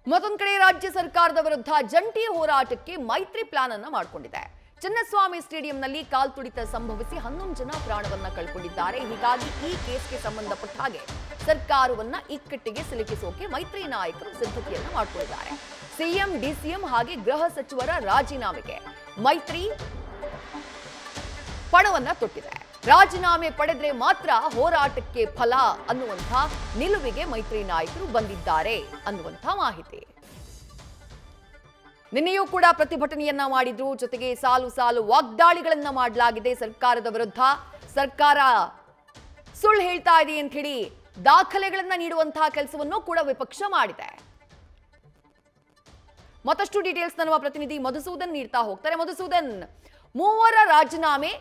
ಮತ್ತೊಂದು ಕಡೆ ರಾಜ್ಯ ಸರ್ಕಾರದ ವಿರುದ್ಧ ಜಂಟಿ ಹೋರಾಟಕ್ಕೆ ಮೈತ್ರಿ ಪ್ಲಾನ್ ಅನ್ನು ಮಾಡಿಕೊಂಡಿದೆ. ಚಿನ್ನಸ್ವಾಮಿ ಸ್ಟೇಡಿಯಂನಲ್ಲಿ ಕಾಲ್ತುಳಿತ ಸಂಭವಿಸಿ 11 ಜನ ಪ್ರಾಣವನ್ನ ಕಳ್ಕೊಂಡಿದ್ದಾರೆ. ಹೀಗಾಗಿ ಈ ಕೇಸ್ಗೆ ಸಂಬಂಧಪಟ್ಟ ಹಾಗೆ ಸರ್ಕಾರವನ್ನ ಇಕ್ಕಟ್ಟಿಗೆ ಸಿಲುಕಿಸೋಕೆ ಮೈತ್ರಿ ನಾಯಕರು ಸಿದ್ಧತೆಯನ್ನ ಮಾಡಿಕೊಂಡಿದ್ದಾರೆ. ಸಿಎಂ, ಡಿಸಿಎಂ ಹಾಗೆ ಗೃಹ ಸಚಿವರ ರಾಜೀನಾಮೆಗೆ ಮೈತ್ರಿ ಪಣವನ್ನ ತೊಟ್ಟಿದೆ. ರಾಜೀನಾಮೆ ಪಡೆದ್ರೆ ಮಾತ್ರ ಹೋರಾಟಕ್ಕೆ ಫಲ ಅನ್ನುವಂಥ ನಿಲುವಿಗೆ ಮೈತ್ರಿ ನಾಯಕರು ಬಂದಿದ್ದಾರೆ ಅನ್ನುವಂಥ ಮಾಹಿತಿ. ನಿನ್ನೆಯೂ ಕೂಡ ಪ್ರತಿಭಟನೆಯನ್ನ ಮಾಡಿದ್ರು. ಜೊತೆಗೆ ಸಾಲು ಸಾಲು ವಾಗ್ದಾಳಿಗಳನ್ನ ಮಾಡಲಾಗಿದೆ ಸರ್ಕಾರದ ವಿರುದ್ಧ. ಸರ್ಕಾರ ಸುಳ್ಳು ಹೇಳ್ತಾ ಇದೆ ಅಂತ ಹೇಳಿ ದಾಖಲೆಗಳನ್ನ ನೀಡುವಂತಹ ಕೆಲಸವನ್ನು ಕೂಡ ವಿಪಕ್ಷ ಮಾಡಿದೆ. ಮತ್ತಷ್ಟು ಡೀಟೇಲ್ಸ್ ನಮ್ಮ ಪ್ರತಿನಿಧಿ ಮಧುಸೂದನ್ ನೀಡ್ತಾ ಹೋಗ್ತಾರೆ. ಮಧುಸೂದನ್, ಮೂವರ ರಾಜೀನಾಮೆ,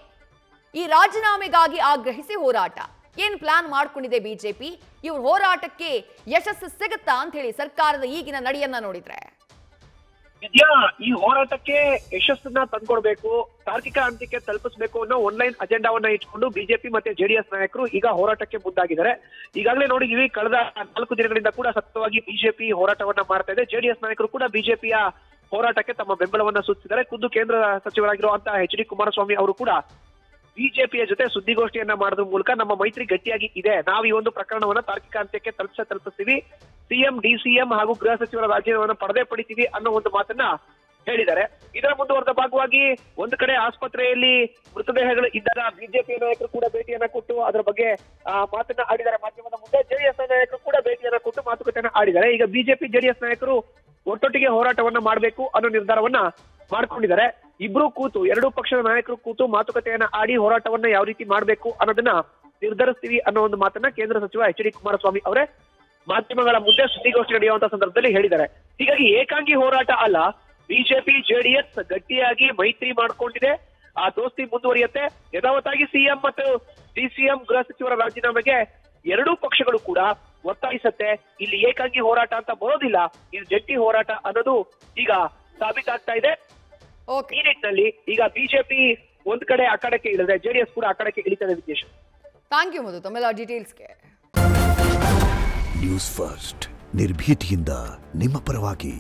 ಈ ರಾಜೀನಾಮೆಗಾಗಿ ಆಗ್ರಹಿಸಿ ಹೋರಾಟ, ಏನ್ ಪ್ಲಾನ್ ಮಾಡ್ಕೊಂಡಿದೆ ಬಿಜೆಪಿ? ಇವ್ರ ಹೋರಾಟಕ್ಕೆ ಯಶಸ್ಸು ಸಿಗುತ್ತಾ ಅಂತ ಹೇಳಿ ಸರ್ಕಾರದ ಈಗಿನ ನಡೆಯನ್ನ ನೋಡಿದ್ರೆ? ವಿದ್ಯಾ, ಈ ಹೋರಾಟಕ್ಕೆ ಯಶಸ್ಸನ್ನ ತಂದ್ಕೊಡ್ಬೇಕು, ತಾರ್ಕಿಕ ಅಂತ್ಯಕ್ಕೆ ತಲುಪಿಸಬೇಕು ಅನ್ನೋ ಆನ್ಲೈನ್ ಅಜೆಂಡಾವನ್ನ ಇಟ್ಕೊಂಡು ಬಿಜೆಪಿ ಮತ್ತೆ ಜೆಡಿಎಸ್ ನಾಯಕರು ಈಗ ಹೋರಾಟಕ್ಕೆ ಮುಂದಾಗಿದ್ದಾರೆ. ಈಗಾಗಲೇ ನೋಡಿದೀವಿ, ಕಳೆದ 4 ದಿನಗಳಿಂದ ಕೂಡ ಸತತವಾಗಿ ಬಿಜೆಪಿ ಹೋರಾಟವನ್ನ ಮಾಡ್ತಾ ಇದೆ. ಜೆಡಿಎಸ್ ನಾಯಕರು ಕೂಡ ಬಿಜೆಪಿಯ ಹೋರಾಟಕ್ಕೆ ತಮ್ಮ ಬೆಂಬಲವನ್ನ ಸೂಚಿಸಿದ್ದಾರೆ. ಖುದ್ದು ಕೇಂದ್ರ ಸಚಿವರಾಗಿರುವಂತಹ ಎಚ್ ಡಿ ಕುಮಾರಸ್ವಾಮಿ ಅವರು ಕೂಡ ಬಿಜೆಪಿಯ ಜೊತೆ ಸುದ್ದಿಗೋಷ್ಠಿಯನ್ನ ಮಾಡೋದ್ರ ಮೂಲಕ ನಮ್ಮ ಮೈತ್ರಿ ಗಟ್ಟಿಯಾಗಿ ಇದೆ, ನಾವು ಈ ಒಂದು ಪ್ರಕರಣವನ್ನ ತಾರ್ಕಿಕ ಅಂತ್ಯಕ್ಕೆ ತಲುಪಿಸ್ತೀವಿ, ಸಿಎಂ, ಡಿಸಿಎಂ ಹಾಗೂ ಗೃಹ ಸಚಿವರ ರಾಜೀನಾಮೆಯನ್ನು ಪಡೆದೇ ಪಡಿತೀವಿ ಅನ್ನೋ ಒಂದು ಮಾತನ್ನ ಹೇಳಿದ್ದಾರೆ. ಇದರ ಮುಂದುವರೆದ ಭಾಗವಾಗಿ ಒಂದು ಕಡೆ ಆಸ್ಪತ್ರೆಯಲ್ಲಿ ಮೃತದೇಹಗಳು ಇದ್ದಾಗ ಬಿಜೆಪಿ ನಾಯಕರು ಕೂಡ ಭೇಟಿಯನ್ನ ಕೊಟ್ಟು ಅದರ ಬಗ್ಗೆ ಮಾತನ್ನ ಆಡಿದ್ದಾರೆ ಮಾಧ್ಯಮದ ಮುಂದೆ. ಜೆಡಿಎಸ್ ನಾಯಕರು ಕೂಡ ಭೇಟಿಯನ್ನ ಕೊಟ್ಟು ಮಾತುಕತೆಯನ್ನ ಆಡಿದ್ದಾರೆ. ಈಗ ಬಿಜೆಪಿ ಜೆಡಿಎಸ್ ನಾಯಕರು ಒಟ್ಟೊಟ್ಟಿಗೆ ಹೋರಾಟವನ್ನ ಮಾಡಬೇಕು ಅನ್ನೋ ನಿರ್ಧಾರವನ್ನ ಮಾಡ್ಕೊಂಡಿದ್ದಾರೆ. ಇಬ್ರು ಕೂತು, ಎರಡೂ ಪಕ್ಷದ ನಾಯಕರು ಕೂತು ಮಾತುಕತೆಯನ್ನ ಆಡಿ ಹೋರಾಟವನ್ನ ಯಾವ ರೀತಿ ಮಾಡಬೇಕು ಅನ್ನೋದನ್ನ ನಿರ್ಧರಿಸ್ತೀವಿ ಅನ್ನೋ ಒಂದು ಮಾತನ್ನ ಕೇಂದ್ರ ಸಚಿವ ಎಚ್ ಡಿ ಕುಮಾರಸ್ವಾಮಿ ಅವರೇ ಮಾಧ್ಯಮಗಳ ಮುಂದೆ ಸುದ್ದಿಗೋಷ್ಠಿ ನಡೆಯುವಂತಹ ಸಂದರ್ಭದಲ್ಲಿ ಹೇಳಿದ್ದಾರೆ. ಹೀಗಾಗಿ ಏಕಾಂಗಿ ಹೋರಾಟ ಅಲ್ಲ, ಬಿಜೆಪಿ ಜೆಡಿಎಸ್ ಗಟ್ಟಿಯಾಗಿ ಮೈತ್ರಿ ಮಾಡ್ಕೊಂಡಿದೆ, ಆ ದೋಸ್ತಿ ಮುಂದುವರಿಯುತ್ತೆ. ಯಥಾವತ್ತಾಗಿ ಸಿಎಂ ಮತ್ತು ಡಿಸಿಎಂ ಗೃಹ ಸಚಿವರ ರಾಜೀನಾಮೆಗೆ ಎರಡೂ ಪಕ್ಷಗಳು ಕೂಡ ಒತ್ತಾಯಿಸುತ್ತೆ. ಇಲ್ಲಿ ಏಕಾಂಗಿ ಹೋರಾಟ ಅಂತ ಬರೋದಿಲ್ಲ, ಇದು ಜಂಟಿ ಹೋರಾಟ ಅನ್ನೋದು ಈಗ ಸಾಬೀತಾಗ್ತಾ ಇದೆ. ಈ ನಿಟ್ಟಿನಲ್ಲಿ ಈಗ ಬಿಜೆಪಿ ಒಂದ್ ಕಡೆ ಅಖಾಡಕ್ಕೆ ಇಳಿದ್ರೆ ಜೆಡಿಎಸ್ ಕೂಡ ಅಖಾಡಕ್ಕೆ ಇಳಿತದೆ. ವಿದೇಶ. ಥ್ಯಾಂಕ್ ಯು ಮಧು, ತಮ್ಮೆಲ್ಲ ಡೀಟೇಲ್ಸ್ಗೆ. ನ್ಯೂಸ್ ಫಸ್ಟ್, ನಿರ್ಭೀತಿಯಿಂದ ನಿಮ್ಮ ಪರವಾಗಿ.